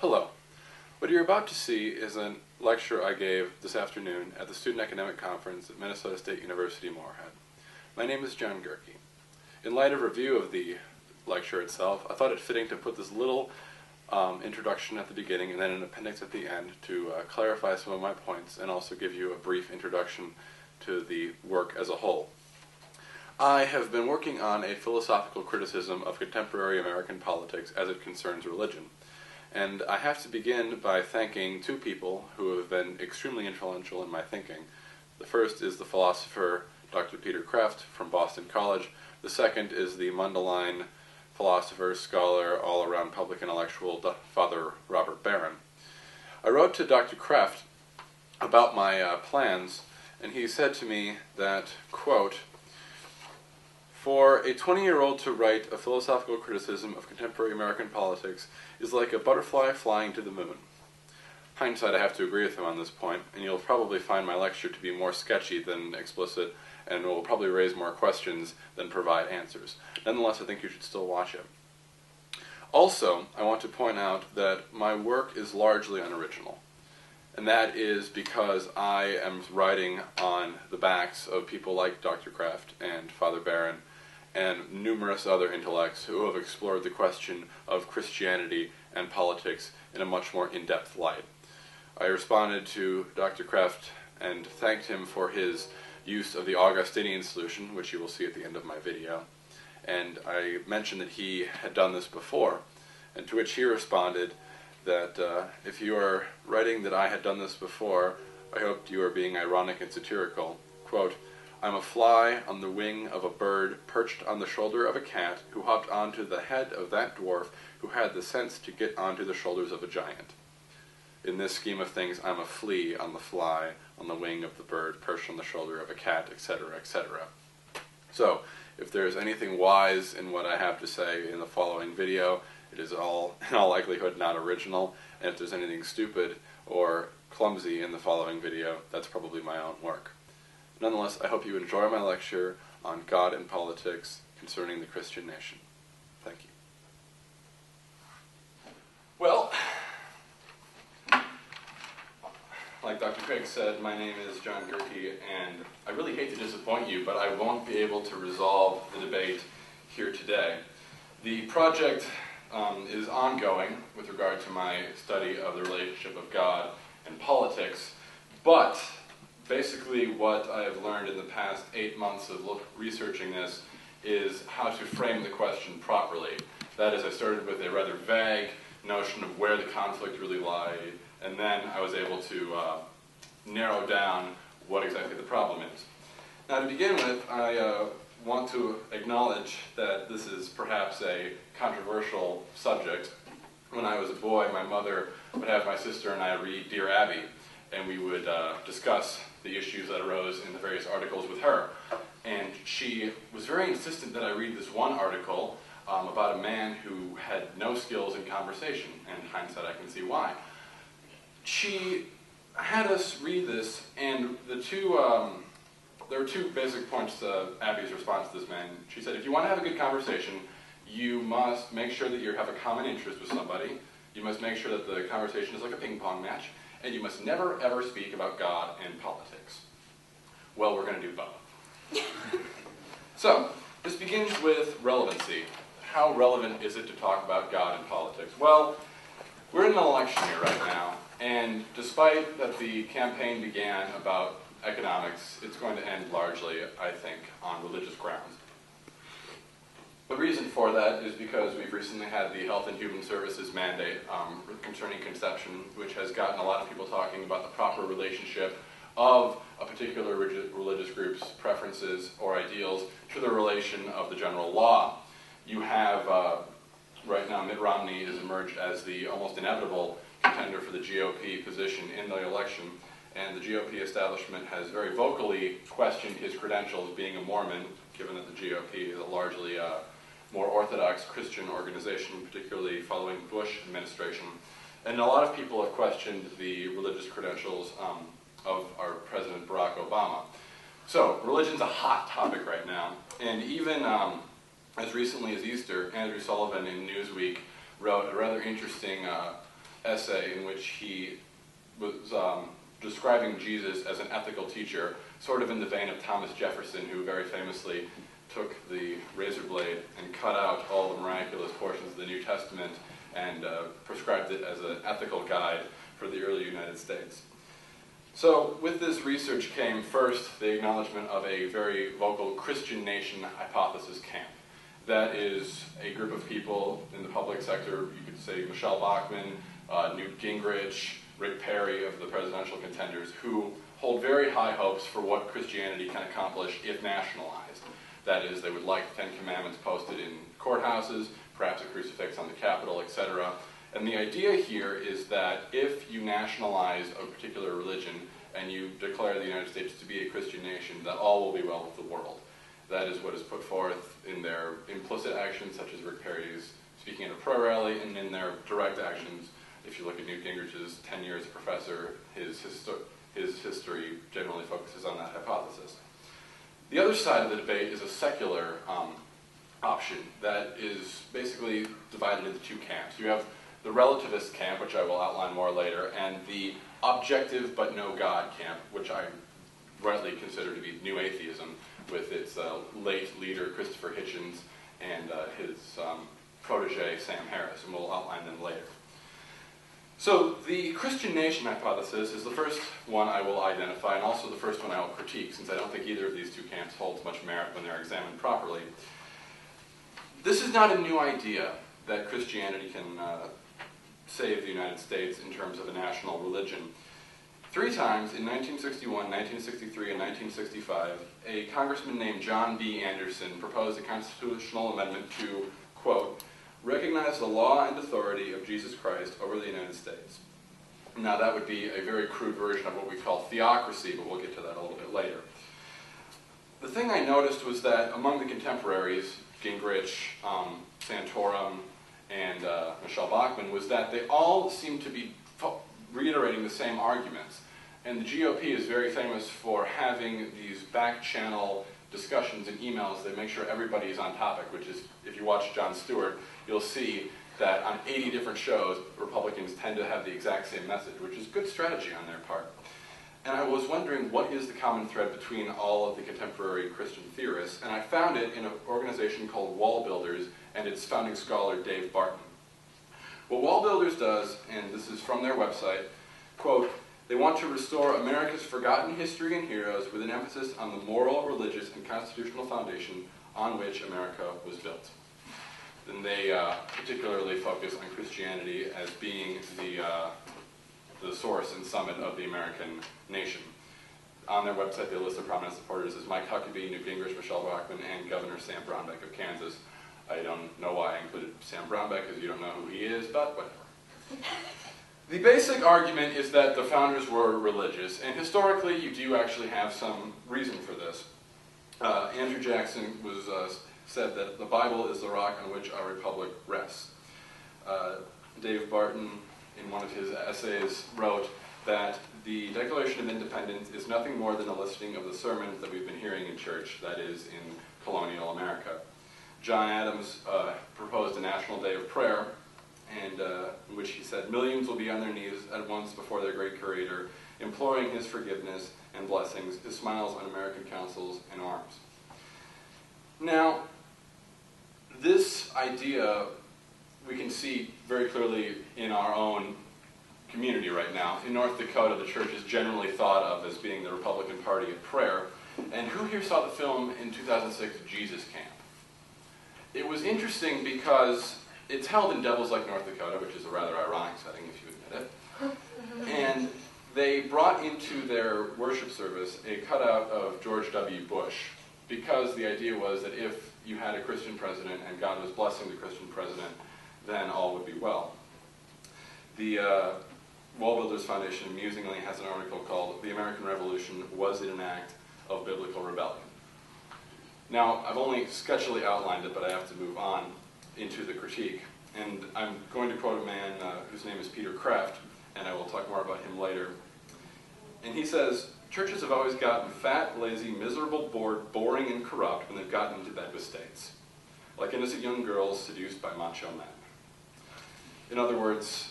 Hello. What you're about to see is a lecture I gave this afternoon at the Student Academic Conference at Minnesota State University, Moorhead. My name is John Goerke. In light of review of the lecture itself, I thought it fitting to put this little introduction at the beginning and then an appendix at the end to clarify some of my points and also give you a brief introduction to the work as a whole. I have been working on a philosophical criticism of contemporary American politics as it concerns religion. And I have to begin by thanking two people who have been extremely influential in my thinking. The first is the philosopher Dr. Peter Kreeft from Boston College. The second is the Mundelein philosopher, scholar, all-around public intellectual, Father Robert Barron. I wrote to Dr. Kreeft about my plans, and he said to me that, quote, "For a 20-year-old to write a philosophical criticism of contemporary American politics is like a butterfly flying to the moon." Hindsight, I have to agree with him on this point, and you'll probably find my lecture to be more sketchy than explicit, and will probably raise more questions than provide answers. Nonetheless, I think you should still watch it. Also, I want to point out that my work is largely unoriginal, and that is because I am writing on the backs of people like Dr. Kreeft and Father Barron and numerous other intellects who have explored the question of Christianity and politics in a much more in-depth light. I responded to Dr. Kreeft and thanked him for his use of the Augustinian Solution, which you will see at the end of my video, and I mentioned that he had done this before, and to which he responded that if you are writing that I had done this before, I hoped you are being ironic and satirical. Quote, "I'm a fly on the wing of a bird perched on the shoulder of a cat who hopped onto the head of that dwarf who had the sense to get onto the shoulders of a giant. In this scheme of things, I'm a flea on the fly on the wing of the bird perched on the shoulder of a cat," etc., etc. So, if there is anything wise in what I have to say in the following video, it is in all likelihood not original, and if there's anything stupid or clumsy in the following video, that's probably my own work. Nonetheless, I hope you enjoy my lecture on God and politics concerning the Christian nation. Thank you. Well, like Dr. Craig said, my name is John Goerke, and I really hate to disappoint you, but I won't be able to resolve the debate here today. The project is ongoing with regard to my study of the relationship of God and politics, but basically what I have learned in the past 8 months of researching this is how to frame the question properly. That is, I started with a rather vague notion of where the conflict really lied, and then I was able to narrow down what exactly the problem is. Now, to begin with, I want to acknowledge that this is perhaps a controversial subject. When I was a boy, my mother would have my sister and I read Dear Abby, and we would discuss the issues that arose in the various articles with her. And she was very insistent that I read this one article about a man who had no skills in conversation, and in hindsight I can see why. She had us read this, and there were two basic points to Abby's response to this man. She said, if you want to have a good conversation, you must make sure that you have a common interest with somebody, you must make sure that the conversation is like a ping pong match, and you must never ever speak about God and politics. Well, we're going to do both. So, this begins with relevancy. How relevant is it to talk about God and politics? Well, we're in an election year right now, and despite that the campaign began about economics, it's going to end largely, I think, on religious grounds. The reason for that is because we've recently had the Health and Human Services mandate concerning conception, which has gotten a lot of people talking about the proper relationship of a particular religious group's preferences or ideals to the relation of the general law. You have, right now, Mitt Romney has emerged as the almost inevitable contender for the GOP position in the election, and the GOP establishment has very vocally questioned his credentials being a Mormon, given that the GOP is a largely more orthodox Christian organization, particularly following the Bush administration. And a lot of people have questioned the religious credentials of our President Barack Obama. So, religion's a hot topic right now, and even as recently as Easter, Andrew Sullivan in Newsweek wrote a rather interesting essay in which he was describing Jesus as an ethical teacher, sort of in the vein of Thomas Jefferson, who very famously took the razor blade and cut out all the miraculous portions of the New Testament and prescribed it as an ethical guide for the early United States. So with this research came first the acknowledgement of a very vocal Christian nation hypothesis camp. That is a group of people in the public sector, you could say Michelle Bachmann, Newt Gingrich, Rick Perry of the presidential contenders, who hold very high hopes for what Christianity can accomplish if nationalized. That is, they would like the Ten Commandments posted in courthouses, perhaps a crucifix on the Capitol, etc. And the idea here is that if you nationalize a particular religion and you declare the United States to be a Christian nation, that all will be well with the world. That is what is put forth in their implicit actions, such as Rick Perry's speaking at a prayer rally, and in their direct actions. If you look at Newt Gingrich's 10 years as professor, his history generally focuses on that hypothesis. The other side of the debate is a secular option that is basically divided into two camps. You have the relativist camp, which I will outline more later, and the objective but no God camp, which I rightly consider to be New Atheism, with its late leader Christopher Hitchens and his protege Sam Harris, and we'll outline them later. So the Christian nation hypothesis is the first one I will identify, and also the first one I will critique, since I don't think either of these two camps holds much merit when they're examined properly. This is not a new idea that Christianity can save the United States in terms of a national religion. 3 times, in 1961, 1963, and 1965, a congressman named John B. Anderson proposed a constitutional amendment to, quote, recognize the law and authority of Jesus Christ over the United States. Now that would be a very crude version of what we call theocracy, but we'll get to that a little bit later. The thing I noticed was that among the contemporaries, Gingrich, Santorum, and Michelle Bachmann, was that they all seemed to be reiterating the same arguments. And the GOP is very famous for having these back-channel discussions and emails that make sure everybody is on topic, which is, if you watch Jon Stewart, you'll see that on 80 different shows, Republicans tend to have the exact same message, which is good strategy on their part. And I was wondering, what is the common thread between all of the contemporary Christian theorists? And I found it in an organization called Wall Builders and its founding scholar, Dave Barton. What Wall Builders does, and this is from their website, quote, they want to restore America's forgotten history and heroes with an emphasis on the moral, religious, and constitutional foundation on which America was built. Then they particularly focus on Christianity as being the source and summit of the American nation. On their website, they list their prominent supporters as Mike Huckabee, Newt Gingrich, Michelle Bachmann, and Governor Sam Brownback of Kansas. I don't know why I included Sam Brownback, because you don't know who he is, but whatever. The basic argument is that the founders were religious, and historically you do actually have some reason for this. Andrew Jackson said that the Bible is the rock on which our republic rests. Dave Barton, in one of his essays, wrote that the Declaration of Independence is nothing more than a listing of the sermons that we've been hearing in church, that is, in colonial America. John Adams proposed a national day of prayer, and in which he said, millions will be on their knees at once before their great Creator, imploring His forgiveness and blessings, His smiles on American councils and arms. Now, this idea we can see very clearly in our own community right now. In North Dakota, the church is generally thought of as being the Republican Party of prayer. And who here saw the film in 2006, Jesus Camp? It was interesting because it's held in Devils Lake, North Dakota, which is a rather ironic setting, if you admit it. And they brought into their worship service a cutout of George W. Bush, because the idea was that if you had a Christian president and God was blessing the Christian president, then all would be well. The Wall Builders Foundation amusingly has an article called "The American Revolution, Was It an Act of Biblical Rebellion?" Now, I've only sketchily outlined it, but I have to move on into the critique. And I'm going to quote a man whose name is Peter Kraft, and I will talk more about him later. And he says, churches have always gotten fat, lazy, miserable, bored, boring, and corrupt when they've gotten into bed with states, like innocent young girls seduced by macho men. In other words,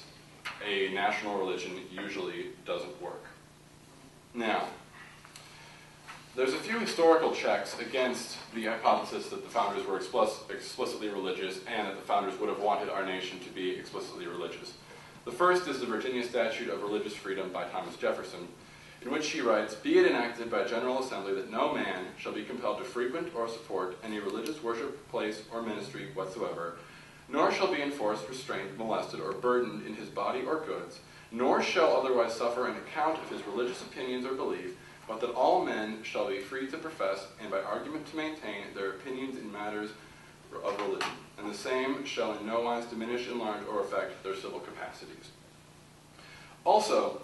a national religion usually doesn't work. Now, there's a few historical checks against the hypothesis that the founders were explicitly religious and that the founders would have wanted our nation to be explicitly religious. The first is the Virginia Statute of Religious Freedom by Thomas Jefferson, in which he writes, "Be it enacted by General Assembly that no man shall be compelled to frequent or support any religious worship, place, or ministry whatsoever, nor shall be enforced, restrained, molested, or burdened in his body or goods, nor shall otherwise suffer an account of his religious opinions or belief, but that all men shall be free to profess, and by argument to maintain, their opinions in matters of religion, and the same shall in no wise diminish, enlarge, or affect their civil capacities." Also,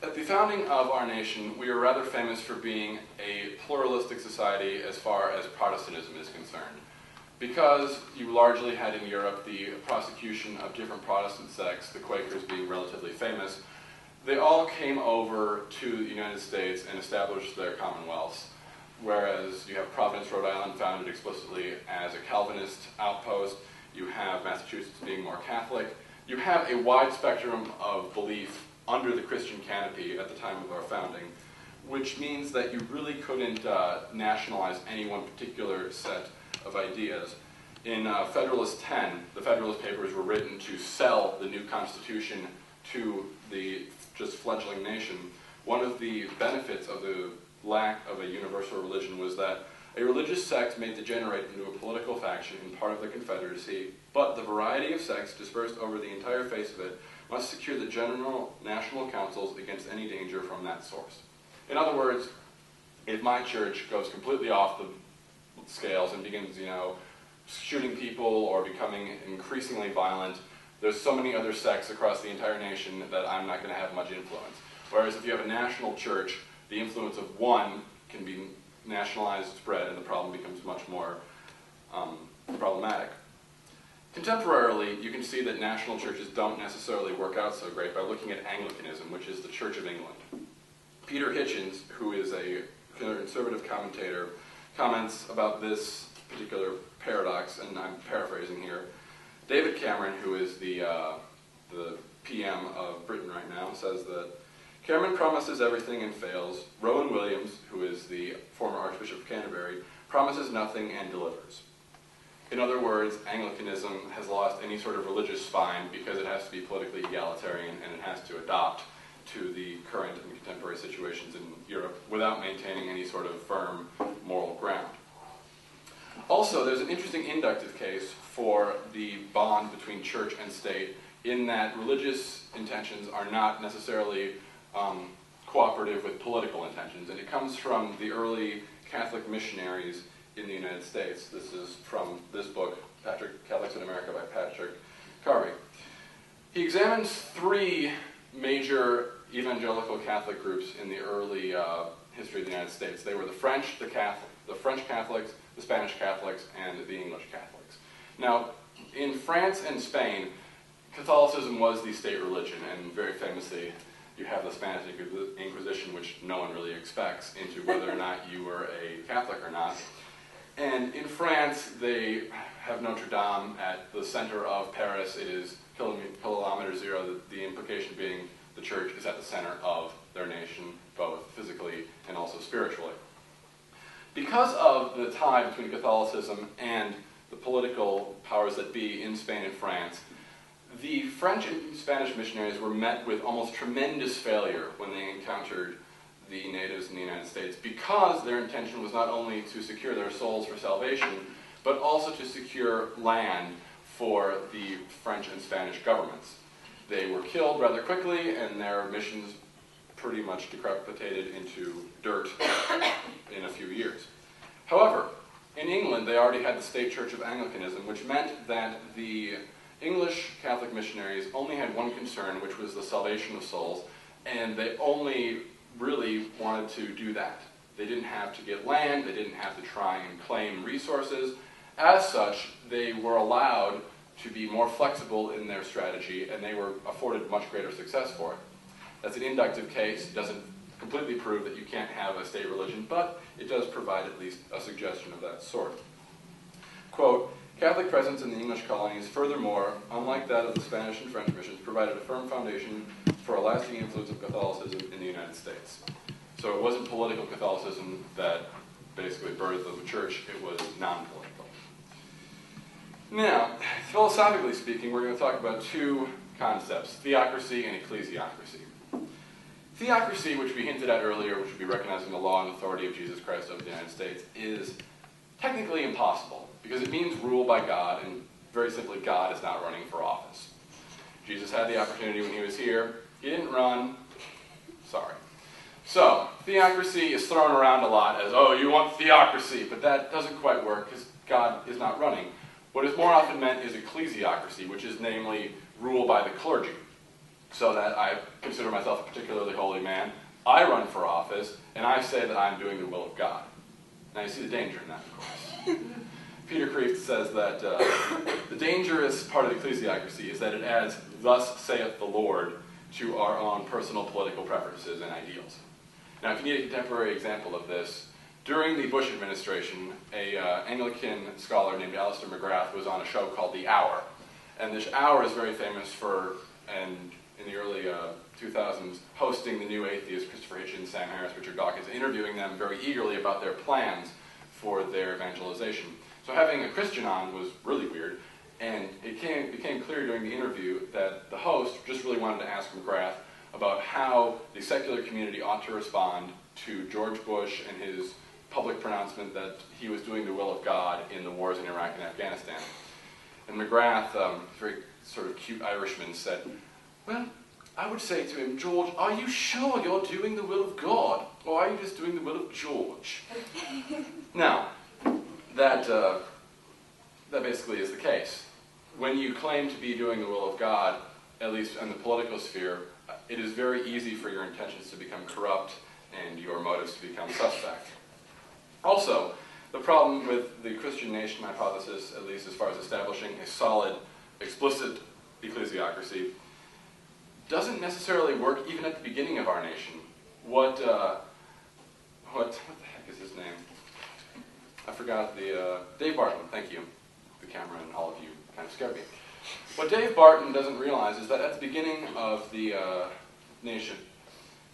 at the founding of our nation, we are rather famous for being a pluralistic society as far as Protestantism is concerned. Because you largely had in Europe the prosecution of different Protestant sects, the Quakers being relatively famous, they all came over to the United States and established their commonwealths, whereas you have Providence, Rhode Island, founded explicitly as a Calvinist outpost. You have Massachusetts being more Catholic. You have a wide spectrum of belief under the Christian canopy at the time of our founding, which means that you really couldn't nationalize any one particular set of ideas. In Federalist 10, the Federalist Papers were written to sell the new Constitution to the just fledgling nation. One of the benefits of the lack of a universal religion was that a religious sect may degenerate into a political faction in part of the Confederacy, but the variety of sects dispersed over the entire face of it must secure the general national councils against any danger from that source. In other words, if my church goes completely off the scales and begins, shooting people or becoming increasingly violent, there's so many other sects across the entire nation that I'm not going to have much influence. Whereas if you have a national church, the influence of one can be nationalized, spread, and the problem becomes much more problematic. Contemporarily, you can see that national churches don't necessarily work out so great by looking at Anglicanism, which is the Church of England. Peter Hitchens, who is a conservative commentator, comments about this particular paradox, and I'm paraphrasing here. David Cameron, who is the PM of Britain right now, says that Cameron promises everything and fails. Rowan Williams, who is the former Archbishop of Canterbury, promises nothing and delivers. In other words, Anglicanism has lost any sort of religious spine because it has to be politically egalitarian and it has to adopt to the current and contemporary situations in Europe without maintaining any sort of firm moral ground. Also, there's an interesting inductive case for the bond between church and state in that religious intentions are not necessarily cooperative with political intentions, and it comes from the early Catholic missionaries in the United States. This is from this book, Catholics in America by Patrick Carvey. He examines three major evangelical Catholic groups in the early history of the United States. They were the French Catholics, the Spanish Catholics, and the English Catholics. Now, in France and Spain, Catholicism was the state religion, and very famously, you have the Spanish Inquisition, which no one really expects, into whether or not you were a Catholic or not. And in France, they have Notre Dame at the center of Paris. It is kilometer zero, the implication being the church is at the center of their nation, both physically and also spiritually. Because of the tie between Catholicism and the political powers that be in Spain and France, the French and Spanish missionaries were met with almost tremendous failure when they encountered the natives in the United States, because their intention was not only to secure their souls for salvation, but also to secure land for the French and Spanish governments. They were killed rather quickly, and their missions pretty much decapitated into dirt in a few years. However, in England, they already had the state church of Anglicanism, which meant that the English Catholic missionaries only had one concern, which was the salvation of souls, and they only really wanted to do that. They didn't have to get land, they didn't have to try and claim resources. As such, they were allowed to be more flexible in their strategy, and they were afforded much greater success for it. That's an inductive case. It doesn't completely prove that you can't have a state religion, but it does provide at least a suggestion of that sort. Quote, Catholic presence in the English colonies, furthermore, unlike that of the Spanish and French missions, provided a firm foundation for a lasting influence of Catholicism in the United States. So it wasn't political Catholicism that basically birthed the church, it was non-political. Now, philosophically speaking, we're going to talk about two concepts, theocracy and ecclesiocracy. Theocracy, which we hinted at earlier, which would be recognizing the law and authority of Jesus Christ of the United States, is technically impossible, because it means rule by God, and very simply, God is not running for office. Jesus had the opportunity when he was here. He didn't run. Sorry. So, theocracy is thrown around a lot as, oh, you want theocracy, but that doesn't quite work because God is not running. What is more often meant is ecclesiocracy, which is namely rule by the clergy. So that I consider myself a particularly holy man, I run for office, and I say that I'm doing the will of God. Now you see the danger in that, of course. Peter Kreeft says that the dangerous part of ecclesiocracy is that it adds, thus saith the Lord, to our own personal political preferences and ideals. Now, if you need a contemporary example of this, during the Bush administration, an Anglican scholar named Alistair McGrath was on a show called The Hour. And this Hour is very famous for, and in the early 2000s, hosting the New Atheists, Christopher Hitchens, Sam Harris, Richard Dawkins, interviewing them very eagerly about their plans for their evangelization. So having a Christian on was really weird, and it became clear during the interview that the host just really wanted to ask McGrath about how the secular community ought to respond to George Bush and his public pronouncement that he was doing the will of God in the wars in Iraq and Afghanistan. And McGrath, very sort of cute Irishman, said, well, I would say to him, George, are you sure you're doing the will of God, or are you just doing the will of George? Now, that basically is the case. When you claim to be doing the will of God, at least in the political sphere, it is very easy for your intentions to become corrupt and your motives to become suspect. Also, the problem with the Christian nation hypothesis, at least as far as establishing a solid, explicit ecclesiocracy, doesn't necessarily work even at the beginning of our nation. What the heck is his name? I forgot Dave Barton, thank you. The camera and all of you kind of scared me. What Dave Barton doesn't realize is that at the beginning of the nation,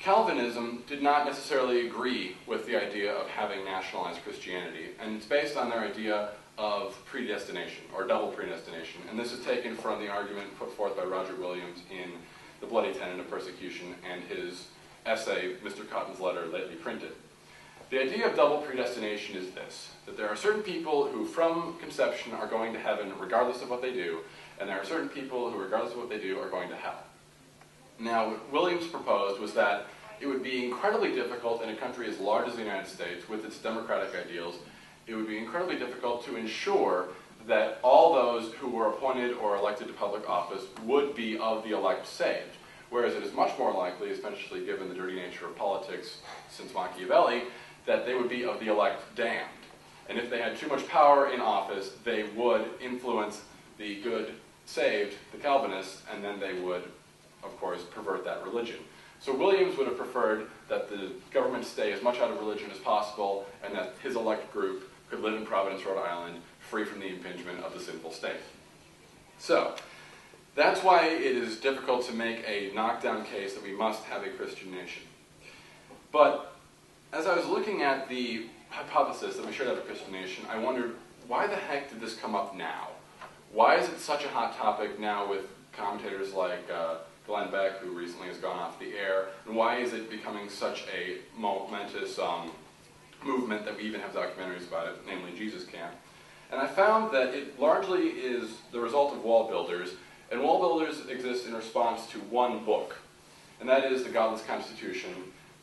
Calvinism did not necessarily agree with the idea of having nationalized Christianity, and it's based on their idea of predestination, or double predestination. And this is taken from the argument put forth by Roger Williams in The Bloody Tenet of Persecution and his essay, Mr. Cotton's Letter, lately printed. The idea of double predestination is this, that there are certain people who from conception are going to heaven regardless of what they do, and there are certain people who regardless of what they do are going to hell. Now, what Williams proposed was that it would be incredibly difficult in a country as large as the United States, with its democratic ideals, it would be incredibly difficult to ensure that all those who were appointed or elected to public office would be of the elect saved. Whereas it is much more likely, especially given the dirty nature of politics since Machiavelli, that they would be of the elect damned. And if they had too much power in office, they would influence the good saved, the Calvinists, and then they would, of course, pervert that religion. So Williams would have preferred that the government stay as much out of religion as possible, and that his elect group could live in Providence, Rhode Island, free from the impingement of the sinful state. So, that's why it is difficult to make a knockdown case that we must have a Christian nation. But as I was looking at the hypothesis that we should have a Christian nation, I wondered, why the heck did this come up now? Why is it such a hot topic now with commentators like Glenn Beck, who recently has gone off the air, and why is it becoming such a momentous movement that we even have documentaries about it, namely Jesus Camp? And I found that it largely is the result of wall builders, and wall builders exist in response to one book, and that is the Godless Constitution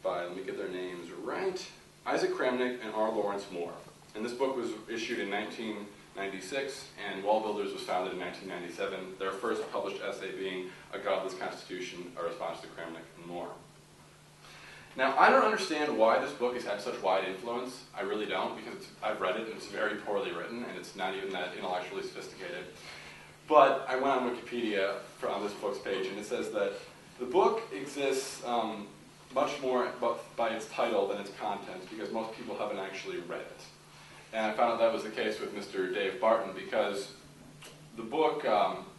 by, let me get their names right, Isaac Kramnik and R. Lawrence Moore. And this book was issued in 1996, and Wall Builders was founded in 1997, their first published essay being A Godless Constitution, a response to Kramnik and Moore. Now, I don't understand why this book has had such wide influence. I really don't, because I've read it and it's very poorly written, and it's not even that intellectually sophisticated. But I went on Wikipedia on this book's page, and it says that the book exists much more by its title than its contents, because most people haven't actually read it. And I found out that was the case with Mr. Dave Barton, because the book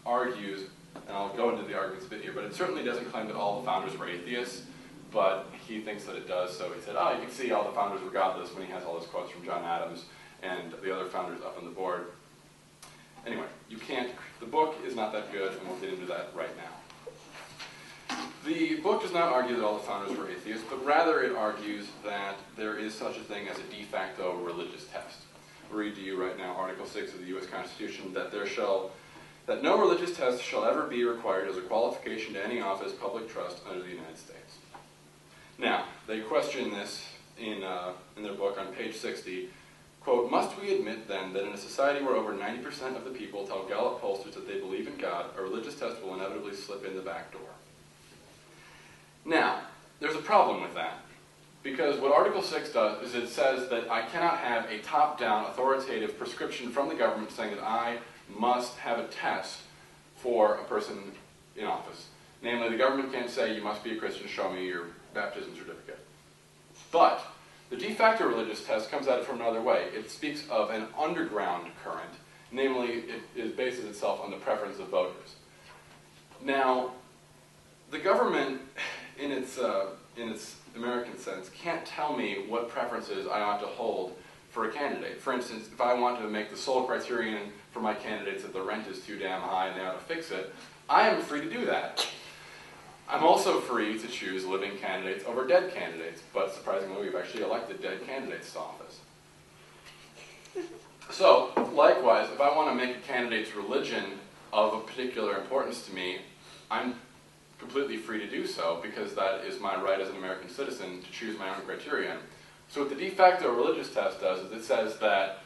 argues, and I'll go into the arguments a bit here, but it certainly doesn't claim that all the founders were atheists, but he thinks that it does, so he said, oh, you can see all the founders were godless when he has all those quotes from John Adams and the other founders up on the board. Anyway, the book is not that good, and we'll get into that right now. The book does not argue that all the founders were atheists, but rather it argues that there is such a thing as a de facto religious test. I'll read to you right now Article 6 of the U.S. Constitution, that no religious test shall ever be required as a qualification to any office, public trust under the United States. Now, they question this in their book on page 60. Quote, must we admit then that in a society where over 90% of the people tell Gallup pollsters that they believe in God, a religious test will inevitably slip in the back door? Now, there's a problem with that. Because what Article 6 does is it says that I cannot have a top-down authoritative prescription from the government saying that I must have a test for a person in office. Namely, the government can't say you must be a Christian, show me your baptism certificate. But the de facto religious test comes at it from another way. It speaks of an underground current. Namely, it bases itself on the preference of voters. Now, the government, in its American sense, can't tell me what preferences I ought to hold for a candidate. For instance, if I want to make the sole criterion for my candidates that the rent is too damn high and they ought to fix it, I am free to do that. I'm also free to choose living candidates over dead candidates, but surprisingly, we've actually elected dead candidates to office. So, likewise, if I want to make a candidate's religion of a particular importance to me, I'm completely free to do so, because that is my right as an American citizen to choose my own criterion. So what the de facto religious test does is it says that,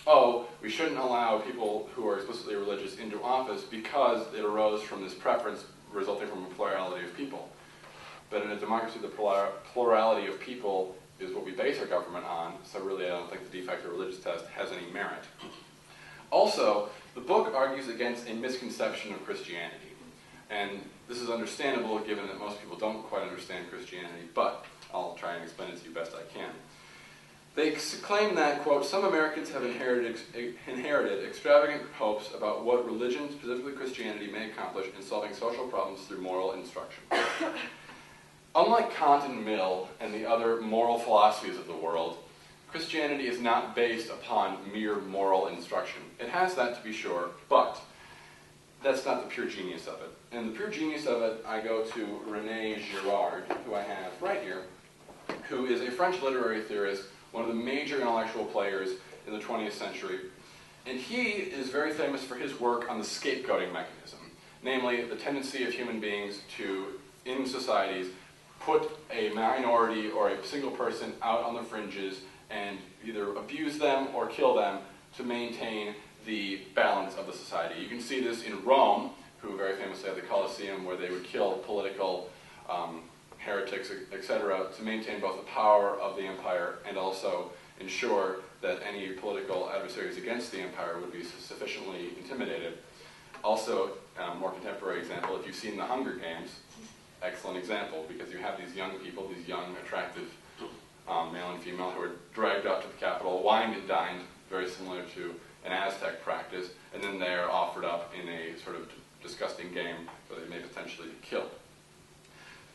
oh, we shouldn't allow people who are explicitly religious into office because it arose from this preference resulting from a plurality of people. But in a democracy, the plurality of people is what we base our government on, so really I don't think the de facto religious test has any merit. Also, the book argues against a misconception of Christianity. And this is understandable given that most people don't quite understand Christianity, but I'll try and explain it to you best I can. They claim that, quote, some Americans have inherited extravagant hopes about what religion, specifically Christianity, may accomplish in solving social problems through moral instruction. Unlike Kant and Mill and the other moral philosophies of the world, Christianity is not based upon mere moral instruction. It has that, to be sure, but that's not the pure genius of it. And the pure genius of it, I go to René Girard, who I have right here, who is a French literary theorist, one of the major intellectual players in the 20th century. And he is very famous for his work on the scapegoating mechanism, namely the tendency of human beings to, in societies, put a minority or a single person out on the fringes and either abuse them or kill them to maintain the balance of the society. You can see this in Rome, who very famously had the Colosseum, where they would kill political heretics, etc., to maintain both the power of the empire and also ensure that any political adversaries against the empire would be sufficiently intimidated. Also, more contemporary example, if you've seen the Hunger Games, excellent example, because you have these young people, these young, attractive male and female who are dragged up to the Capitol, wined and dined, very similar to an Aztec practice, and then they are offered up in a sort of disgusting game where they may potentially be killed.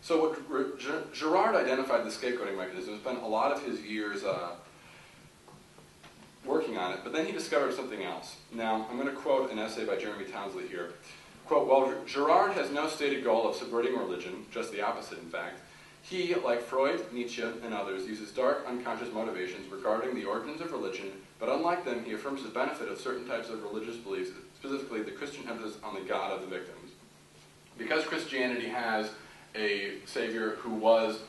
So what Girard identified the scapegoating mechanism, spent a lot of his years working on it, but then he discovered something else. Now, I'm going to quote an essay by Jeremy Townsley here. Quote, while Girard has no stated goal of subverting religion, just the opposite in fact, he, like Freud, Nietzsche, and others, uses dark, unconscious motivations regarding the origins of religion, but unlike them, he affirms the benefit of certain types of religious beliefs, specifically the Christian emphasis on the God of the victims. Because Christianity has a savior who was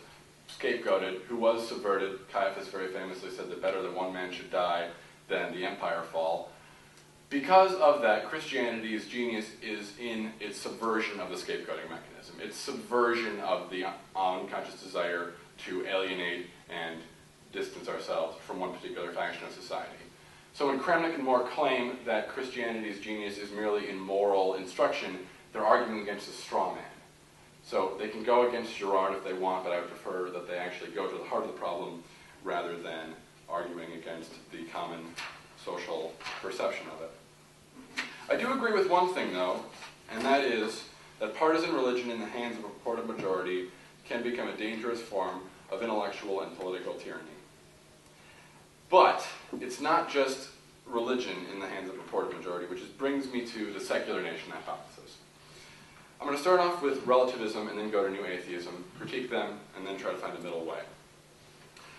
scapegoated, who was subverted, Caiaphas very famously said that better that one man should die than the empire fall. Because of that, Christianity's genius is in its subversion of the scapegoating mechanism, its subversion of the unconscious desire to alienate and distance ourselves from one particular faction of society. So when Kramnik and Moore claim that Christianity's genius is merely in moral instruction, they're arguing against a straw man. So they can go against Girard if they want, but I would prefer that they actually go to the heart of the problem rather than arguing against the common social perception of it. I do agree with one thing, though, and that is that partisan religion in the hands of a purported majority can become a dangerous form of intellectual and political tyranny. But it's not just religion in the hands of a purported majority, which brings me to the secular nation hypothesis. I'm going to start off with relativism and then go to new atheism, critique them, and then try to find a middle way.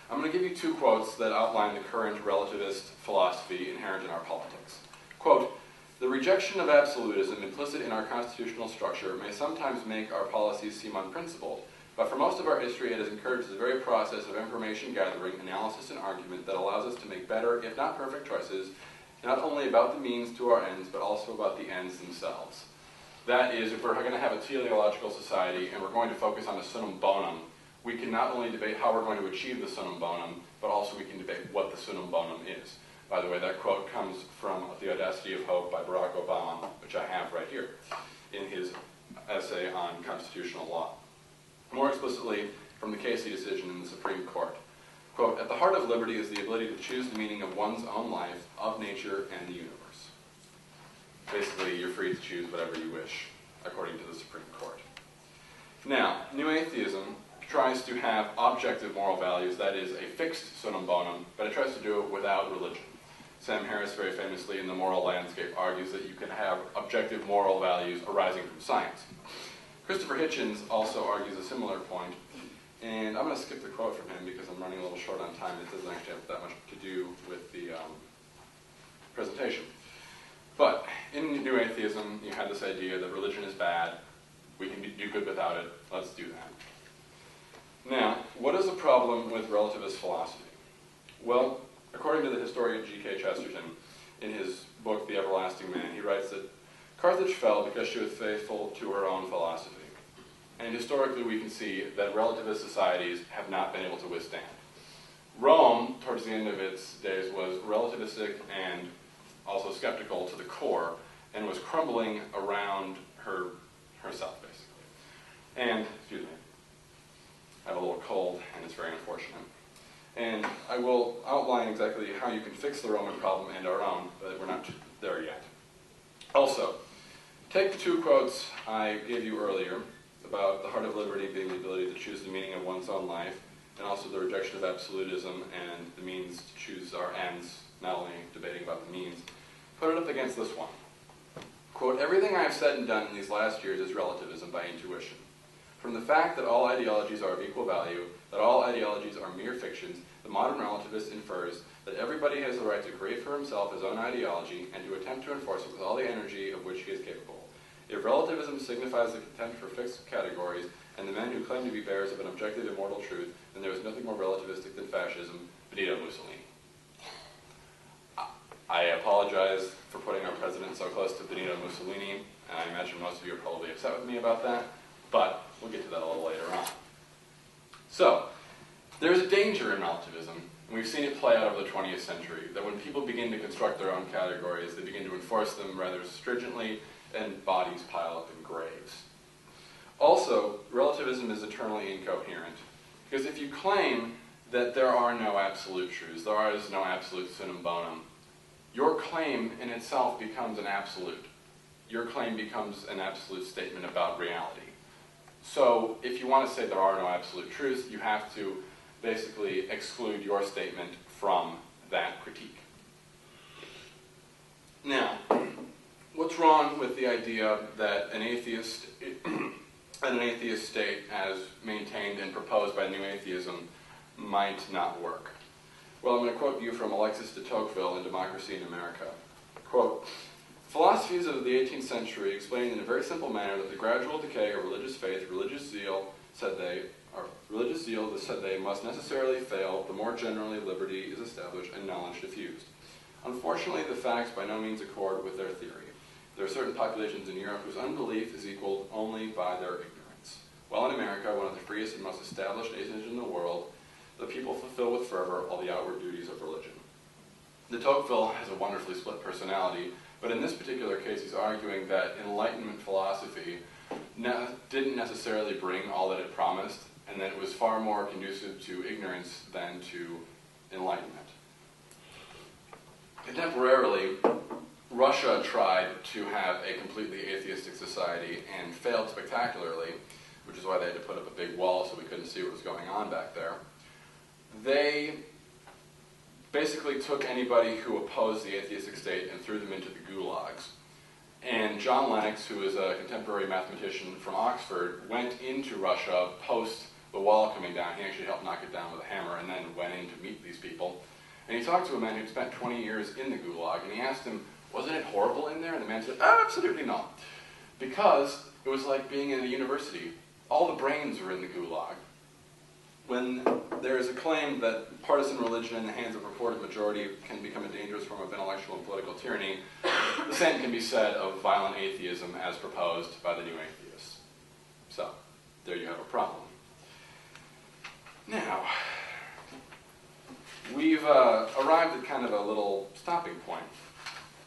I'm going to give you two quotes that outline the current relativist philosophy inherent in our politics. Quote, "The rejection of absolutism implicit in our constitutional structure may sometimes make our policies seem unprincipled, but for most of our history it has encouraged the very process of information gathering, analysis, and argument that allows us to make better, if not perfect, choices, not only about the means to our ends, but also about the ends themselves." That is, if we're going to have a teleological society and we're going to focus on the summum bonum, we can not only debate how we're going to achieve the summum bonum, but also we can debate what the summum bonum is. By the way, that quote comes from The Audacity of Hope by Barack Obama, which I have right here in his essay on constitutional law. More explicitly, from the Casey decision in the Supreme Court. Quote, "At the heart of liberty is the ability to choose the meaning of one's own life, of nature, and the universe." Basically, you're free to choose whatever you wish, according to the Supreme Court. Now, new atheism tries to have objective moral values, that is, a fixed summum bonum, but it tries to do it without religion. Sam Harris, very famously in The Moral Landscape, argues that you can have objective moral values arising from science. Christopher Hitchens also argues a similar point, and I'm going to skip the quote from him because I'm running a little short on time. It doesn't actually have that much to do with the presentation. But in new atheism, you had this idea that religion is bad, we can do good without it, let's do that. Now, what is the problem with relativist philosophy? Well, according to the historian G.K. Chesterton, in his book The Everlasting Man, he writes that Carthage fell because she was faithful to her own philosophy. And historically we can see that relativist societies have not been able to withstand. Rome, towards the end of its days, was relativistic and also skeptical to the core, and was crumbling around herself, basically. And, excuse me, I have a little cold, and it's very unfortunate. And I will outline exactly how you can fix the Roman problem and our own, but we're not there yet. Also, take the two quotes I gave you earlier about the heart of liberty being the ability to choose the meaning of one's own life, and also the rejection of absolutism and the means to choose our ends, not only debating about the means. Put it up against this one. Quote, "Everything I have said and done in these last years is relativism by intuition. From the fact that all ideologies are of equal value, that all ideologies are mere fictions, the modern relativist infers that everybody has the right to create for himself his own ideology and to attempt to enforce it with all the energy of which he is capable. If relativism signifies the contempt for fixed categories and the men who claim to be bearers of an objective immortal truth, then there is nothing more relativistic than fascism, Benito Mussolini." I apologize for putting our president so close to Benito Mussolini, and I imagine most of you are probably upset with me about that, but we'll get to that a little later on. So, there's a danger in relativism, and we've seen it play out over the 20th century, that when people begin to construct their own categories, they begin to enforce them rather stringently, and bodies pile up in graves. Also, relativism is eternally incoherent, because if you claim that there are no absolute truths, there is no absolute summum bonum, your claim in itself becomes an absolute. Your claim becomes an absolute statement about reality. So if you want to say there are no absolute truths, you have to basically exclude your statement from that critique. Now, what's wrong with the idea that an atheist state, as maintained and proposed by New Atheism, might not work? Well, I'm going to quote you from Alexis de Tocqueville in Democracy in America. Quote, "Philosophies of the 18th century explained in a very simple manner that the gradual decay of religious faith, religious zeal, said they, must necessarily fail the more generally liberty is established and knowledge diffused. Unfortunately, the facts by no means accord with their theory. There are certain populations in Europe whose unbelief is equaled only by their ignorance. While in America, one of the freest and most established nations in the world, the people fulfill with fervor all the outward duties of religion." De Tocqueville has a wonderfully split personality, but in this particular case he's arguing that Enlightenment philosophy didn't necessarily bring all that it promised, and that it was far more conducive to ignorance than to enlightenment. Contemporarily, Russia tried to have a completely atheistic society and failed spectacularly, which is why they had to put up a big wall so we couldn't see what was going on back there. They basically took anybody who opposed the atheistic state and threw them into the gulags. And John Lennox, who is a contemporary mathematician from Oxford, went into Russia post the wall coming down. He actually helped knock it down with a hammer and then went in to meet these people. And he talked to a man who'd spent 20 years in the gulag, and he asked him, wasn't it horrible in there? And the man said, oh, absolutely not. Because it was like being in a university. All the brains were in the gulag. When there is a claim that partisan religion in the hands of a reported majority can become a dangerous form of intellectual and political tyranny, the same can be said of violent atheism as proposed by the new atheists. So, there you have a problem. Now, we've arrived at kind of a little stopping point.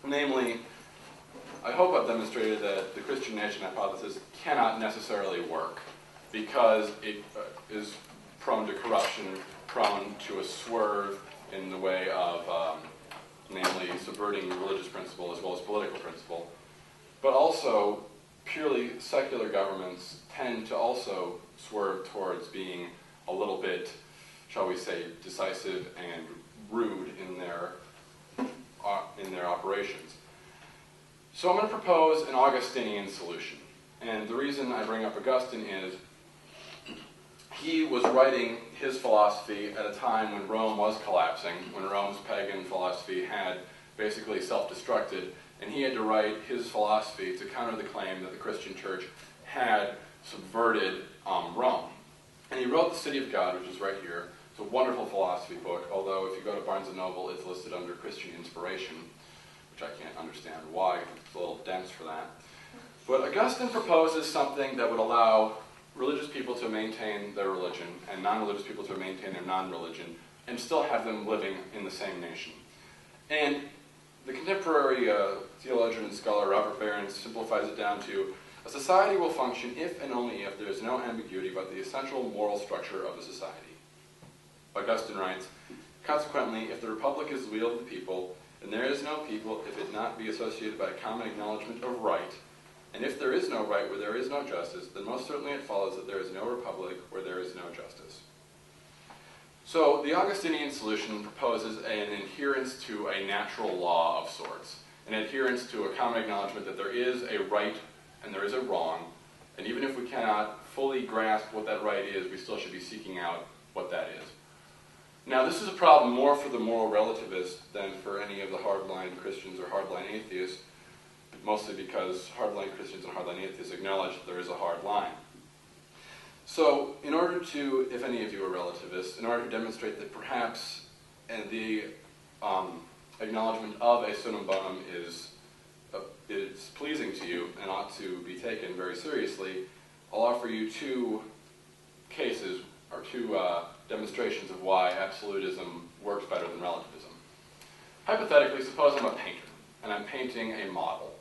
Namely, I hope I've demonstrated that the Christian nation hypothesis cannot necessarily work because it is prone to corruption, prone to a swerve in the way of, namely, subverting religious principle as well as political principle. But also, purely secular governments tend to also swerve towards being a little bit, shall we say, decisive and rude in their operations. So I'm going to propose an Augustinian solution. And the reason I bring up Augustine is he was writing his philosophy at a time when Rome was collapsing, when Rome's pagan philosophy had basically self-destructed, and he had to write his philosophy to counter the claim that the Christian church had subverted Rome. And he wrote The City of God, which is right here. It's a wonderful philosophy book, although if you go to Barnes & Noble, it's listed under Christian inspiration, which I can't understand why. It's a little dense for that. But Augustine proposes something that would allow religious people to maintain their religion and non-religious people to maintain their non-religion and still have them living in the same nation. And the contemporary theologian and scholar Robert Barron simplifies it down to, a society will function if and only if there is no ambiguity about the essential moral structure of a society. Augustine writes, consequently, if the republic is the will of the people, and there is no people if it not be associated by a common acknowledgement of right, and if there is no right where there is no justice, then most certainly it follows that there is no republic where there is no justice. So the Augustinian solution proposes an adherence to a natural law of sorts, an adherence to a common acknowledgement that there is a right and there is a wrong, and even if we cannot fully grasp what that right is, we still should be seeking out what that is. Now, this is a problem more for the moral relativist than for any of the hardline Christians or hardline atheists, mostly because hardline Christians and hardline atheists acknowledge that there is a hard line. So, in order to, if any of you are relativists, in order to demonstrate that perhaps the acknowledgement of a summum bonum is pleasing to you and ought to be taken very seriously, I'll offer you two cases, or two demonstrations of why absolutism works better than relativism. Hypothetically, suppose I'm a painter, and I'm painting a model.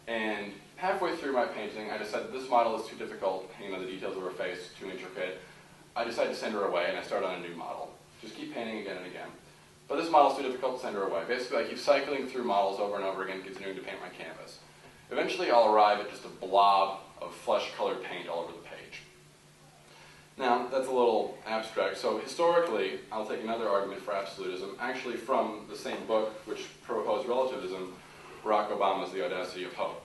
And halfway through my painting, I decide that this model is too difficult, the details of her face, too intricate. I decide to send her away, and I start on a new model. Just keep painting again and again. But this model's too difficult to send her away. Basically, I keep cycling through models over and over again, continuing to paint my canvas. Eventually, I'll arrive at just a blob of flesh-colored paint all over the page. Now, that's a little abstract. So historically, I'll take another argument for absolutism, actually from the same book which proposed relativism, Barack Obama's The Audacity of Hope.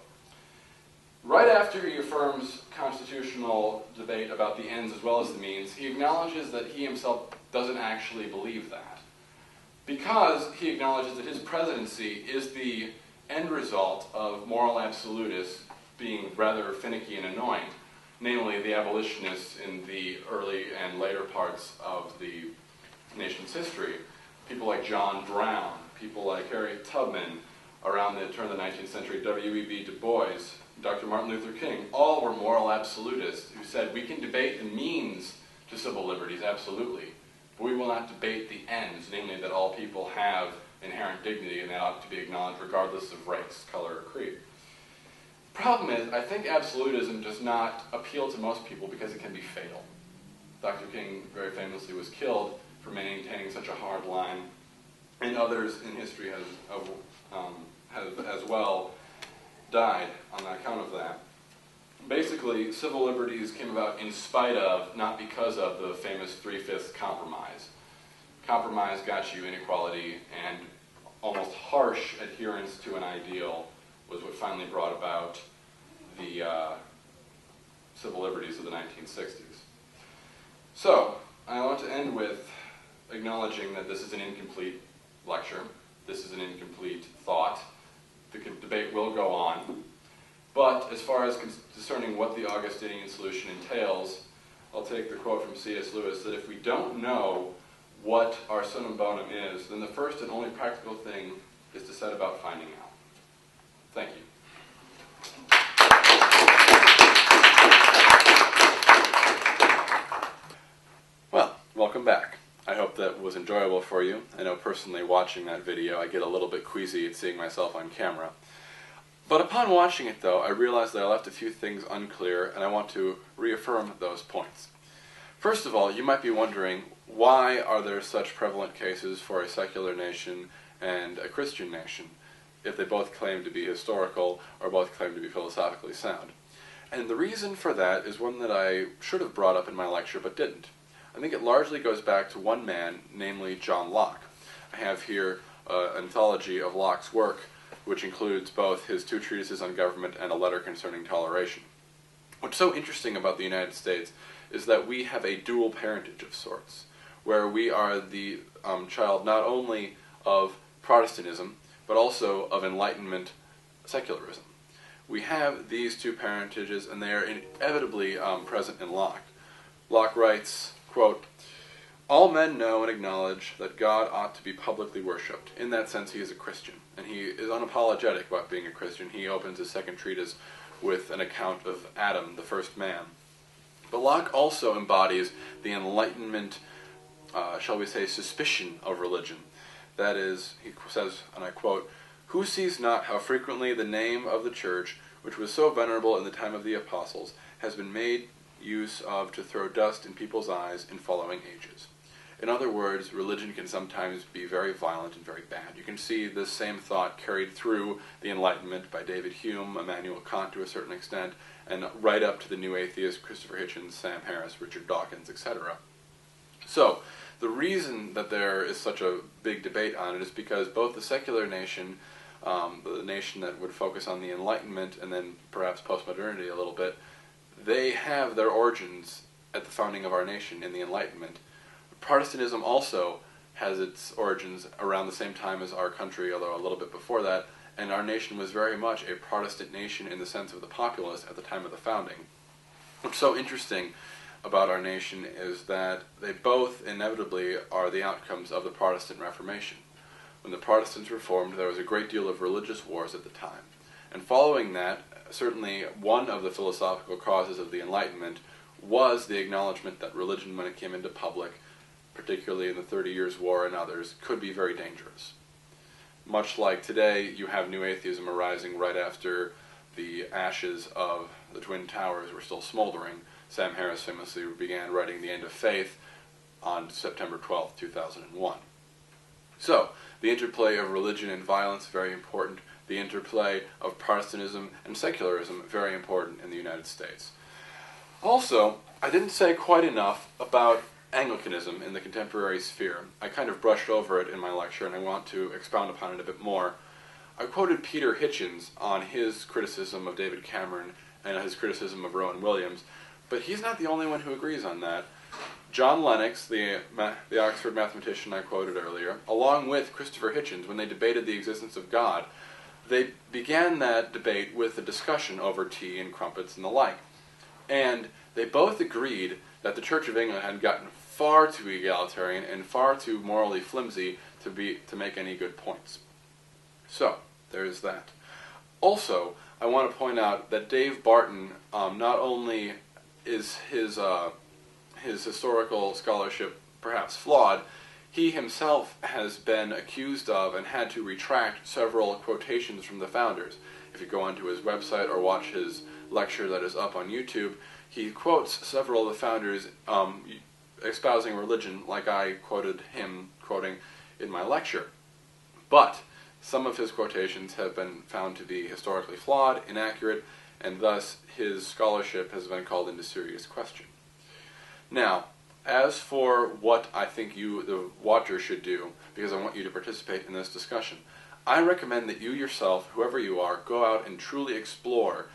Right after he affirms constitutional debate about the ends as well as the means, he acknowledges that he himself doesn't actually believe that, because he acknowledges that his presidency is the end result of moral absolutists being rather finicky and annoying, namely the abolitionists in the early and later parts of the nation's history. People like John Brown, people like Harriet Tubman, around the turn of the 19th century, W.E.B. Du Bois, Dr. Martin Luther King, all were moral absolutists who said we can debate the means to civil liberties, absolutely, but we will not debate the ends, namely that all people have inherent dignity and they ought to be acknowledged regardless of race, color, or creed. The problem is, I think absolutism does not appeal to most people because it can be fatal. Dr. King very famously was killed for maintaining such a hard line, and others in history have has as well died on account of that. Basically, civil liberties came about in spite of, not because of, the famous 3/5 compromise. Compromise got you inequality, and almost harsh adherence to an ideal was what finally brought about the civil liberties of the 1960s. So, I want to end with acknowledging that this is an incomplete lecture. This is an incomplete thought. The debate will go on. But as far as discerning what the Augustinian solution entails, I'll take the quote from C.S. Lewis that if we don't know what our summum bonum is, then the first and only practical thing is to set about finding out. Thank you. Well, welcome back. I hope that was enjoyable for you. I know personally watching that video I get a little bit queasy at seeing myself on camera. But upon watching it though, I realized that I left a few things unclear and I want to reaffirm those points. First of all, you might be wondering, why are there such prevalent cases for a secular nation and a Christian nation, if they both claim to be historical or both claim to be philosophically sound? And the reason for that is one that I should have brought up in my lecture but didn't. I think it largely goes back to one man, namely John Locke. I have here an anthology of Locke's work, which includes both his 2 treatises on government and a letter concerning toleration. What's so interesting about the United States is that we have a dual parentage of sorts, where we are the child not only of Protestantism, but also of Enlightenment secularism. We have these 2 parentages, and they are inevitably present in Locke. Locke writes, quote, "All men know and acknowledge that God ought to be publicly worshipped. In that sense, he is a Christian." And he is unapologetic about being a Christian. He opens his 2nd treatise with an account of Adam, the first man. But Locke also embodies the Enlightenment, shall we say, suspicion of religion. That is, he says, and I quote, "Who sees not how frequently the name of the Church, which was so venerable in the time of the Apostles, has been made use of to throw dust in people's eyes in following ages?" In other words, religion can sometimes be very violent and very bad. You can see this same thought carried through the Enlightenment by David Hume, Immanuel Kant to a certain extent, and right up to the new atheists, Christopher Hitchens, Sam Harris, Richard Dawkins, etc. So, the reason that there is such a big debate on it is because both the secular nation, the nation that would focus on the Enlightenment and then perhaps postmodernity a little bit, they have their origins at the founding of our nation in the Enlightenment. Protestantism also has its origins around the same time as our country, although a little bit before that, and our nation was very much a Protestant nation in the sense of the populace at the time of the founding. What's so interesting about our nation is that they both inevitably are the outcomes of the Protestant Reformation. When the Protestants reformed, there was a great deal of religious wars at the time. And following that, certainly one of the philosophical causes of the Enlightenment was the acknowledgement that religion, when it came into public, particularly in the 30 Years' War and others, could be very dangerous. Much like today, you have new atheism arising right after the ashes of the Twin Towers were still smoldering. Sam Harris famously began writing The End of Faith on September 12, 2001. So, the interplay of religion and violence, very important. The interplay of Protestantism and secularism, very important in the United States. Also, I didn't say quite enough about Anglicanism in the contemporary sphere. I kind of brushed over it in my lecture, and I want to expound upon it a bit more. I quoted Peter Hitchens on his criticism of David Cameron and his criticism of Rowan Williams, but he's not the only one who agrees on that. John Lennox, the Oxford mathematician I quoted earlier, along with Christopher Hitchens, when they debated the existence of God, they began that debate with a discussion over tea and crumpets and the like. And they both agreed that the Church of England had gotten far too egalitarian and far too morally flimsy to make any good points. So, there's that. Also, I want to point out that Dave Barton, not only is his historical scholarship perhaps flawed, he himself has been accused of and had to retract several quotations from the founders. If you go onto his website or watch his lecture that is up on YouTube, he quotes several of the founders espousing religion like I quoted him quoting in my lecture. But Some of his quotations have been found to be historically flawed, inaccurate, and thus his scholarship has been called into serious question. Now, as for what I think you, the watcher, should do, because I want you to participate in this discussion, I recommend that you yourself, whoever you are, go out and truly explore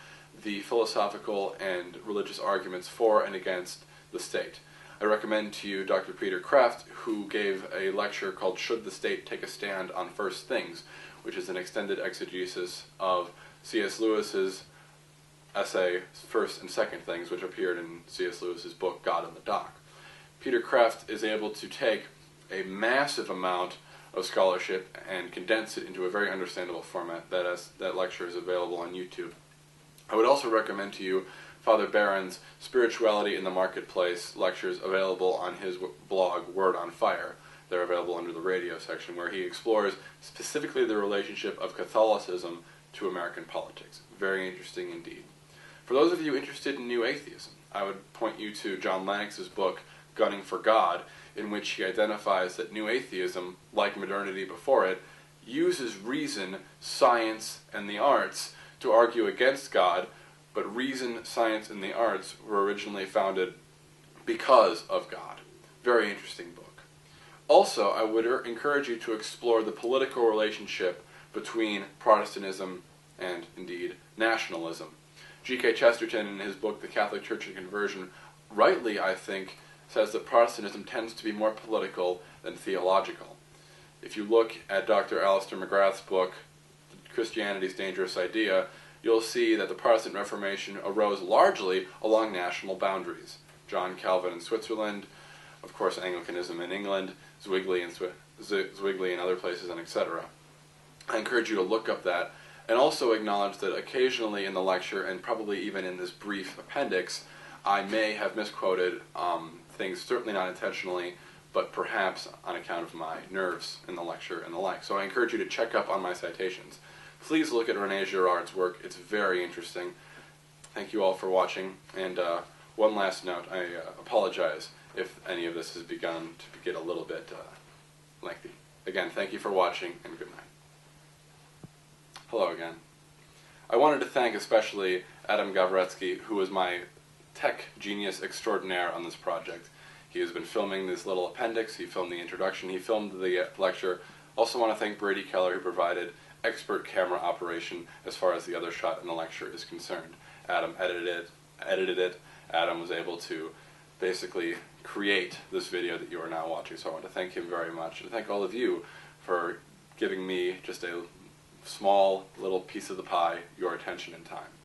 the philosophical and religious arguments for and against the state. I recommend to you Dr. Peter Kraft, who gave a lecture called Should the State Take a Stand on First Things, which is an extended exegesis of C.S. Lewis's essay First and Second Things, which appeared in C.S. Lewis's book God in the Dock. Peter Kraft is able to take a massive amount of scholarship and condense it into a very understandable format. That lecture is available on YouTube. I would also recommend to you Father Barron's Spirituality in the Marketplace lectures, available on his blog Word on Fire. They're available under the radio section, where he explores specifically the relationship of Catholicism to American politics. Very interesting indeed. For those of you interested in New Atheism, I would point you to John Lanxess' book Gunning for God, in which he identifies that New Atheism, like modernity before it, uses reason, science, and the arts to argue against God, but reason, science, and the arts were originally founded because of God. Very interesting book. Also, I would encourage you to explore the political relationship between Protestantism and, indeed, nationalism. G.K. Chesterton, in his book The Catholic Church and Conversion, rightly, I think, says that Protestantism tends to be more political than theological. If you look at Dr. Alistair McGrath's book, Christianity's Dangerous Idea, you'll see that the Protestant Reformation arose largely along national boundaries. John Calvin in Switzerland, of course Anglicanism in England, Zwingli in other places, and etc. I encourage you to look up that, and also acknowledge that occasionally in the lecture, and probably even in this brief appendix, I may have misquoted things, certainly not intentionally, but perhaps on account of my nerves in the lecture and the like. So I encourage you to check up on my citations. Please look at René Girard's work. It's very interesting. Thank you all for watching. And one last note, I apologize if any of this has begun to get a little bit lengthy. Again, thank you for watching, and good night. Hello again. I wanted to thank especially Adam Gawarecki, who was my tech genius extraordinaire on this project. He has been filming this little appendix, he filmed the introduction, he filmed the lecture. Also want to thank Brady Keller, who provided expert camera operation as far as the other shot in the lecture is concerned. Adam edited it. Adam was able to basically create this video that you are now watching, so I want to thank him very much, and thank all of you for giving me just a small little piece of the pie, your attention and time.